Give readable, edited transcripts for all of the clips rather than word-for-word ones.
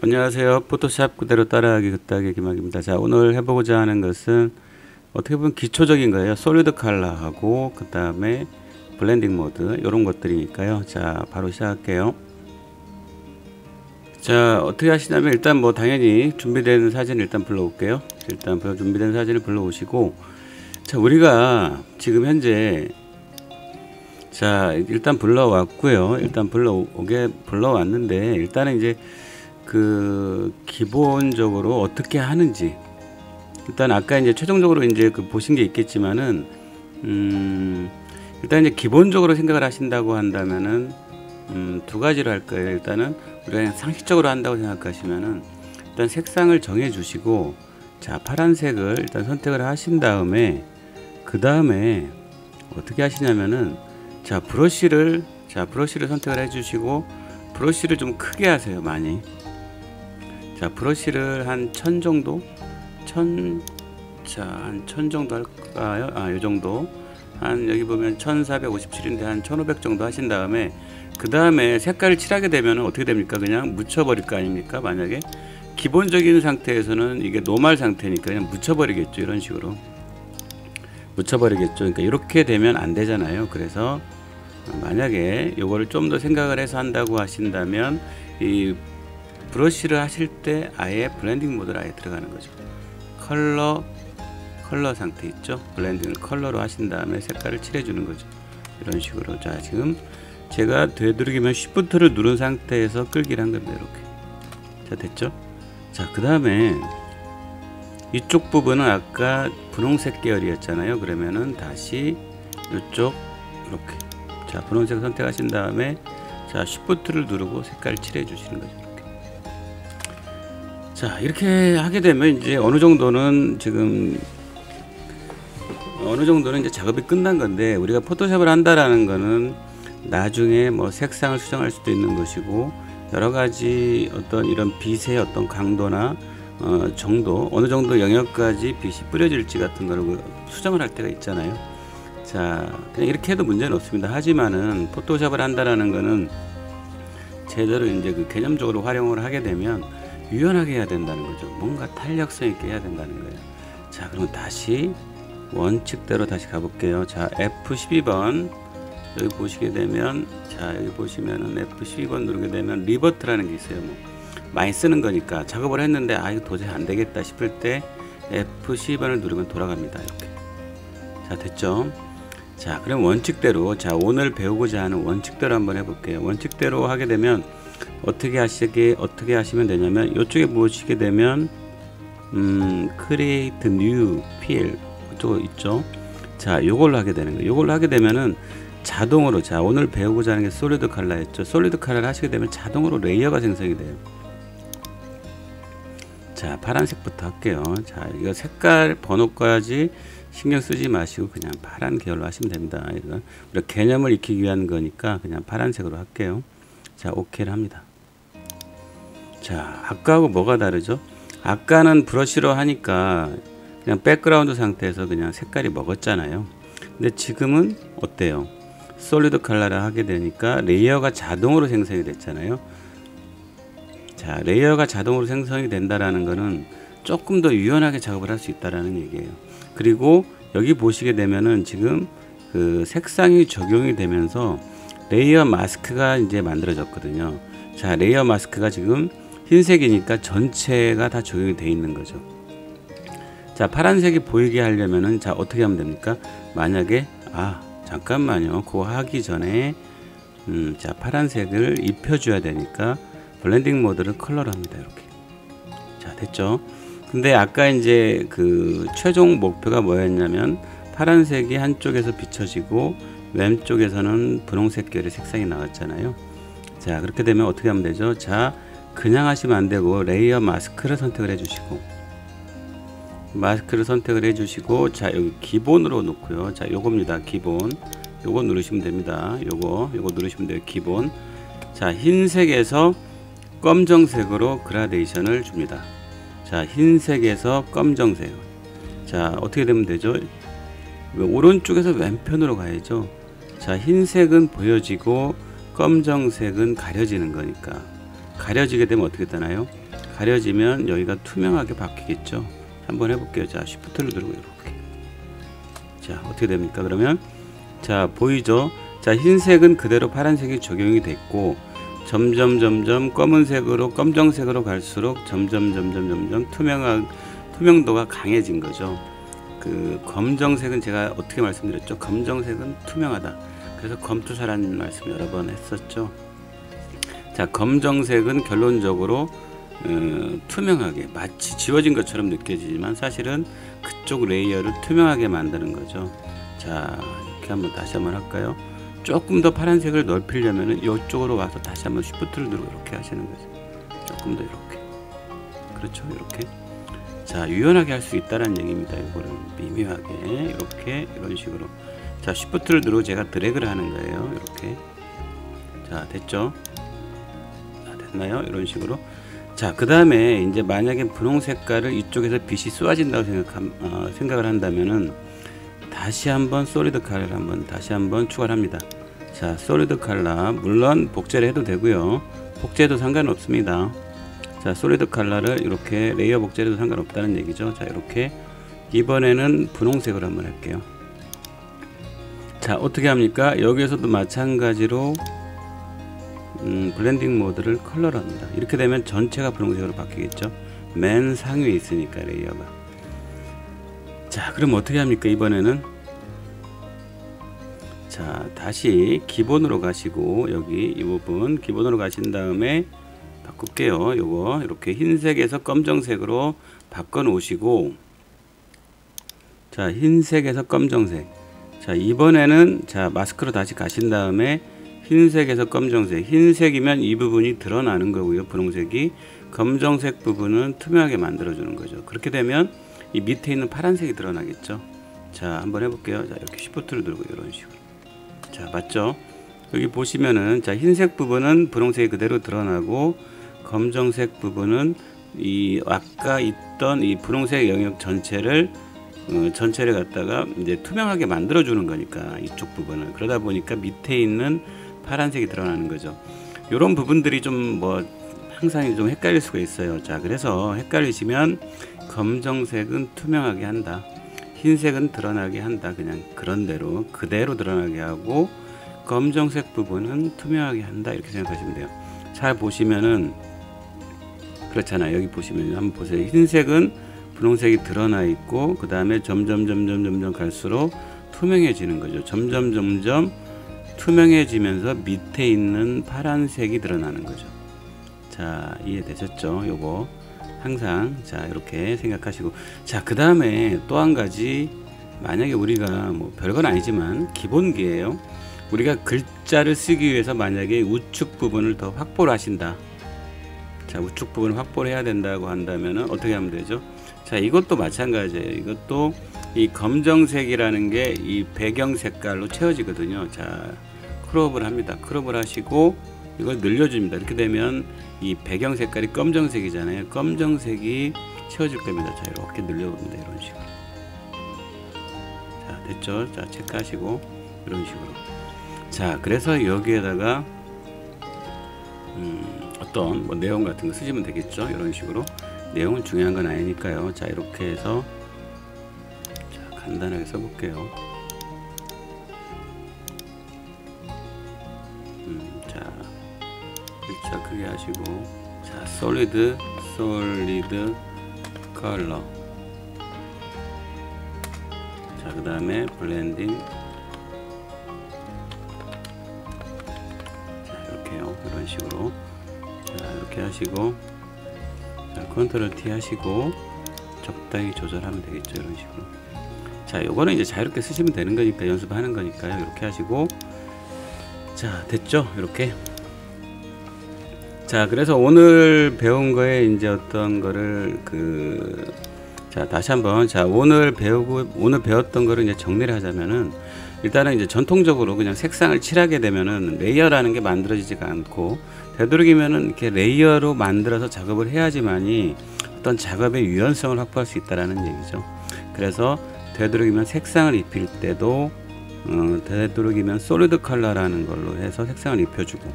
안녕하세요. 포토샵 그대로 따라하기 긋하기 김학입니다. 자, 오늘 해보고자 하는 것은 어떻게 보면 기초적인 거예요. 솔리드 컬러하고 그 다음에 블렌딩 모드 이런 것들이니까요. 자, 바로 시작할게요. 자, 어떻게 하시냐면 일단 뭐 당연히 준비된 사진을 일단 불러올게요. 일단 준비된 사진을 불러오시고, 자, 우리가 지금 현재 자 일단 불러왔고요. 일단 불러왔는데 일단은 이제 그 기본적으로 어떻게 하는지 일단 아까 이제 최종적으로 이제 그 보신 게 있겠지만은 일단 이제 기본적으로 생각을 하신다고 한다면은 두 가지로 할 거예요. 일단은 우리가 그냥 상식적으로 한다고 생각하시면은 일단 색상을 정해 주시고, 자, 파란색을 일단 선택을 하신 다음에 그 다음에 어떻게 하시냐면은 자 브러쉬를 선택을 해 주시고, 브러쉬를 좀 크게 하세요. 많이. 자, 브러쉬를 한 1000 정도? 한 1000 정도 할까요? 요 정도. 한 여기 보면 1457인데 한 1500 정도 하신 다음에 그 다음에 색깔을 칠하게 되면 어떻게 됩니까? 그냥 묻혀버릴 거 아닙니까? 만약에 기본적인 상태에서는 이게 노멀 상태니까 그냥 묻혀버리겠죠. 이런 식으로. 묻혀버리겠죠. 그러니까 이렇게 되면 안 되잖아요. 그래서 만약에 요거를 좀 더 생각을 해서 한다고 하신다면 이 브러쉬를 하실 때 아예 블렌딩 모드로 아예 들어가는 거죠. 컬러 상태 있죠. 블렌딩을 컬러로 하신 다음에 색깔을 칠해 주는 거죠. 이런 식으로. 자, 지금 제가 되도록이면 Shift를 누른 상태에서 끌기를 한 겁니다. 이렇게. 자, 됐죠. 자, 그 다음에 이쪽 부분은 아까 분홍색 계열이었잖아요. 그러면은 다시 이쪽 이렇게, 자, 분홍색 선택하신 다음에 자, Shift를 누르고 색깔 칠해 주시는 거죠. 이렇게. 자, 이렇게 하게 되면 이제 어느 정도는 이제 작업이 끝난 건데, 우리가 포토샵을 한다라는 거는 나중에 뭐 색상을 수정할 수도 있는 것이고, 여러 가지 어떤 이런 빛의 어떤 강도나 정도, 어느 정도 영역까지 빛이 뿌려질지 같은 거를 수정을 할 때가 있잖아요. 자, 그냥 이렇게 해도 문제는 없습니다. 하지만은 포토샵을 한다라는 거는 제대로 이제 그 개념적으로 활용을 하게 되면 유연하게 해야 된다는 거죠. 뭔가 탄력성 있게 해야 된다는 거예요. 자, 그러면 다시 원칙대로 다시 가볼게요. 자, F12번 여기 보시게 되면, 자, 여기 보시면은 F12번 누르게 되면 리버트라는 게 있어요. 뭐 많이 쓰는 거니까 작업을 했는데 이거 도저히 안 되겠다 싶을 때 F12번을 누르면 돌아갑니다. 이렇게. 자, 됐죠? 자, 그럼 원칙대로, 자, 오늘 배우고자 하는 원칙대로 한번 해볼게요. 원칙대로 하게 되면 어떻게 하시면 되냐면, 이쪽에 보시게 되면 Create New Fill 이쪽 있죠. 자, 요걸로 하게 되는 거예요. 요걸로 하게 되면은 자동으로, 자, 오늘 배우고자 하는 게 솔리드 컬러였죠. 솔리드 컬러를 하시게 되면 자동으로 레이어가 생성이 돼요. 자, 파란색부터 할게요. 자, 이거 색깔 번호까지 신경 쓰지 마시고 그냥 파란 계열로 하시면 됩니다. 이건 우리가 개념을 익히기 위한 거니까 그냥 파란색으로 할게요. 자, 오케이를 합니다. 자, 아까하고 뭐가 다르죠? 아까는 브러쉬로 하니까 그냥 백그라운드 상태에서 그냥 색깔이 먹었잖아요. 근데 지금은 어때요? 솔리드 컬러를 하게 되니까 레이어가 자동으로 생성이 됐잖아요. 자, 레이어가 자동으로 생성이 된다라는 거는 조금 더 유연하게 작업을 할 수 있다라는 얘기예요. 그리고 여기 보시게 되면은 지금 그 색상이 적용이 되면서 레이어 마스크가 이제 만들어졌거든요. 자, 레이어 마스크가 지금 흰색이니까 전체가 다 적용이 되어 있는 거죠. 자, 파란색이 보이게 하려면은 자, 어떻게 하면 됩니까? 만약에 잠깐만요. 그거 하기 전에 자, 파란색을 입혀줘야 되니까 블렌딩 모드를 컬러로 합니다. 이렇게. 자, 됐죠? 근데 아까 이제 그 최종 목표가 뭐였냐면 파란색이 한쪽에서 비춰지고 왼쪽에서는 분홍색 계열의 색상이 나왔잖아요. 자, 그렇게 되면 어떻게 하면 되죠? 자, 그냥 하시면 안 되고 레이어 마스크를 선택을 해주시고, 자, 여기 기본으로 놓고요. 자, 요겁니다. 기본. 요거 누르시면 됩니다. 요거 누르시면 돼요. 기본. 자, 흰색에서 검정색으로 그라데이션을 줍니다. 자, 흰색에서 검정색. 자, 어떻게 되면 되죠? 오른쪽에서 왼편으로 가야죠. 자, 흰색은 보여지고 검정색은 가려지는 거니까, 가려지게 되면 어떻게 되나요? 가려지면 여기가 투명하게 바뀌겠죠. 한번 해볼게요. 자, Shift를 누르고 이렇게. 자, 어떻게 됩니까? 그러면 자, 보이죠? 자, 흰색은 그대로 파란색이 적용이 됐고 점점 검은색으로 검정색으로 갈수록 점점 투명도가 강해진 거죠. 그 검정색은 제가 어떻게 말씀드렸죠? 검정색은 투명하다. 그래서 검투사라는 말씀 여러 번 했었죠. 자, 검정색은 결론적으로 투명하게 마치 지워진 것처럼 느껴지지만 사실은 그쪽 레이어를 투명하게 만드는 거죠. 자, 이렇게 한번 다시 한번 할까요? 조금 더 파란색을 넓히려면은 이쪽으로 와서 다시 한번 Shift를 누르고 이렇게 하시는 거죠. 조금 더 이렇게. 그렇죠, 이렇게. 자, 유연하게 할 수 있다는 얘기입니다. 이거를 미묘하게 이렇게 이런 식으로. 자, Shift를 누르고 제가 드래그를 하는 거예요. 이렇게. 자, 됐죠? 자, 됐나요? 이런 식으로. 자, 그 다음에 이제 만약에 분홍 색깔을 이쪽에서 빛이 쏘아진다고 생각을 한다면은 다시 한번 솔리드 컬러를 한번 다시 한번 추가를 합니다. 자, 솔리드 컬러 물론 복제를 해도 되고요. 복제해도 상관없습니다. 자, 솔리드 컬러를 이렇게 레이어 복제해도 상관없다는 얘기죠. 자, 이렇게 이번에는 분홍색으로 한번 할게요. 자, 어떻게 합니까? 여기에서도 마찬가지로 블렌딩 모드를 컬러로 합니다. 이렇게 되면 전체가 분홍색으로 바뀌겠죠. 맨 상위에 있으니까 레이어가. 자, 그럼 어떻게 합니까? 이번에는 자, 다시 기본으로 가시고 여기 이 부분 기본으로 가신 다음에 바꿀게요. 요거 이렇게 흰색에서 검정색으로 바꿔 놓으시고 자, 흰색에서 검정색. 자, 이번에는 자, 마스크로 다시 가신 다음에 흰색에서 검정색. 흰색이면 이 부분이 드러나는 거고요. 분홍색이. 검정색 부분은 투명하게 만들어 주는 거죠. 그렇게 되면 이 밑에 있는 파란색이 드러나겠죠. 자, 한번 해볼게요. 자, 이렇게 Shift를 누르고 이런 식으로. 자, 맞죠? 여기 보시면은 자, 흰색 부분은 분홍색이 그대로 드러나고 검정색 부분은 이 아까 있던 이 분홍색 영역 전체를 갖다가 이제 투명하게 만들어 주는 거니까 이쪽 부분을. 그러다 보니까 밑에 있는 파란색이 드러나는 거죠. 이런 부분들이 좀 뭐 항상 좀 헷갈릴 수가 있어요. 자, 그래서 헷갈리시면 검정색은 투명하게 한다. 흰색은 드러나게 한다. 그냥 그런 대로 그대로 드러나게 하고 검정색 부분은 투명하게 한다. 이렇게 생각하시면 돼요. 잘 보시면은 그렇잖아요. 여기 보시면 한번 보세요. 흰색은 분홍색이 드러나 있고 그 다음에 점점 갈수록 투명해지는 거죠. 점점 투명해지면서 밑에 있는 파란색이 드러나는 거죠. 자, 이해되셨죠? 요거 항상 자, 이렇게 생각하시고 자, 그 다음에 또 한 가지 만약에 우리가 뭐 별건 아니지만 기본기예요. 우리가 글자를 쓰기 위해서 만약에 우측 부분을 더 확보를 하신다. 자, 우측 부분을 확보를 해야 된다고 한다면은 어떻게 하면 되죠? 자, 이것도 마찬가지예요. 이것도 이 검정색이라는 게 이 배경 색깔로 채워지거든요. 자, 크롭을 합니다. 크롭을 하시고 이걸 늘려줍니다. 이렇게 되면 이 배경 색깔이 검정색이잖아요. 검정색이 채워질 겁니다. 자, 이렇게 늘려봅니다. 이런 식으로. 자, 됐죠? 자, 체크하시고 이런 식으로. 자, 그래서 여기에다가 어떤 뭐 내용 같은 거 쓰시면 되겠죠. 이런 식으로. 내용은 중요한 건 아니니까요. 자, 이렇게 해서 자, 간단하게 써볼게요. 자, 글자 크게 하시고 자, 솔리드 컬러. 자, 그 다음에 블렌딩. 자, 이렇게요. 이런 식으로. 자, 이렇게 하시고 자, 컨트롤 T 하시고 적당히 조절하면 되겠죠. 이런 식으로. 자, 요거는 이제 자유롭게 쓰시면 되는 거니까 연습하는 거니까요. 이렇게 하시고 자, 됐죠? 이렇게. 자, 그래서 오늘 배운 거에 이제 어떤 거를 자, 다시 한번 자, 오늘 배웠던 거를 이제 정리를 하자면은 일단은 이제 전통적으로 그냥 색상을 칠하게 되면은 레이어라는 게 만들어지지가 않고 되도록이면은 이렇게 레이어로 만들어서 작업을 해야지만이 어떤 작업의 유연성을 확보할 수 있다라는 얘기죠. 그래서 되도록이면 색상을 입힐 때도 되도록이면 솔리드 컬러라는 걸로 해서 색상을 입혀주고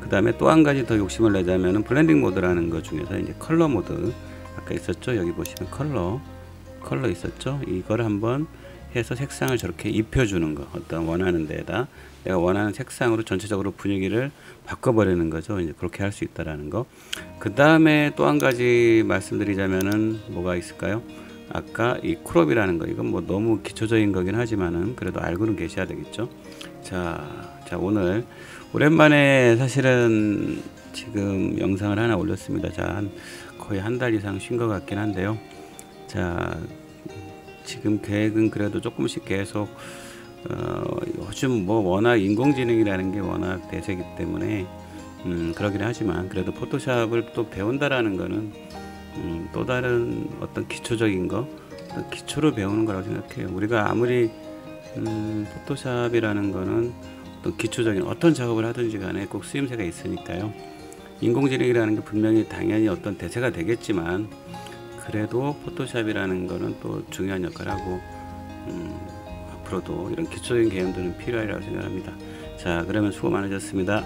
그 다음에 또 한 가지 더 욕심을 내자면은 블렌딩 모드라는 것 중에서 이제 컬러 모드 아까 있었죠. 여기 보시면 컬러 있었죠. 이걸 한번 해서 색상을 저렇게 입혀주는 거, 어떤 원하는 데에다 내가 원하는 색상으로 전체적으로 분위기를 바꿔버리는 거죠. 이제 그렇게 할 수 있다라는 거. 그 다음에 또 한 가지 말씀드리자면은 뭐가 있을까요? 아까 이 크롭이라는 거, 이건 뭐 너무 기초적인 거긴 하지만은 그래도 알고는 계셔야 되겠죠. 자 오늘 오랜만에 사실은 지금 영상을 하나 올렸습니다. 거의 한 달 이상 쉰 것 같긴 한데요. 자, 지금 계획은 그래도 조금씩 계속 요즘 뭐 워낙 인공지능이라는 게 워낙 대세기 때문에 그러긴 하지만 그래도 포토샵을 또 배운다라는 거는 또 다른 어떤 기초적인 거, 기초로 배우는 거라고 생각해요. 우리가 아무리 포토샵이라는 거는 어떤 기초적인 어떤 작업을 하든지 간에 꼭 쓰임새가 있으니까요. 인공지능이라는 게 분명히 당연히 어떤 대세가 되겠지만 그래도 포토샵이라는 거는 또 중요한 역할을 하고 앞으로도 이런 기초적인 개념들은 필요하리라고 생각합니다. 자, 그러면 수고 많으셨습니다.